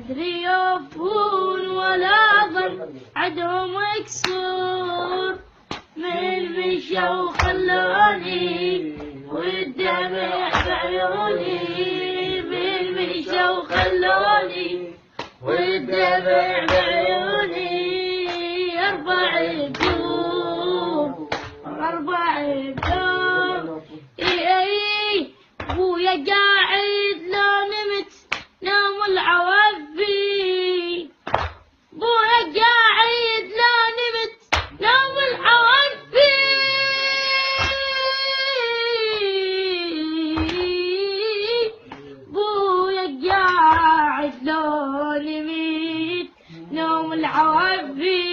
أدري يوفون ولا ظن عدهم مكسور، من مشى وخلوني والدمع بعيوني، من مشى وخلوني والدمع بعيوني، أربع بدور أربع بدور. إي أبويا قاعد لو نمت نام العوافي، أبويا قاعد لو نمت نام العوافي، أبويا قاعد لو نمت نام العوافي.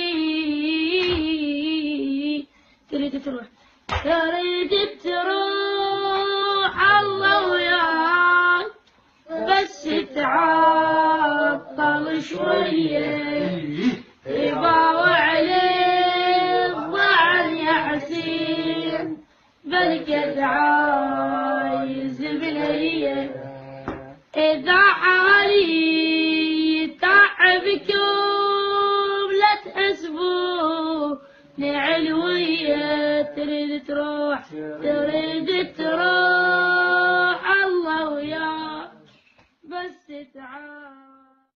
تريد تروح تريد تروح الله وياك، بس تعطل شوية يباوع عليه الظعن يا حسين، بلقد عايز بنية إذا عالي تعبكم لا تحسبوا علوية. تريد تروح تريد تروح الله وياك، بس تعال.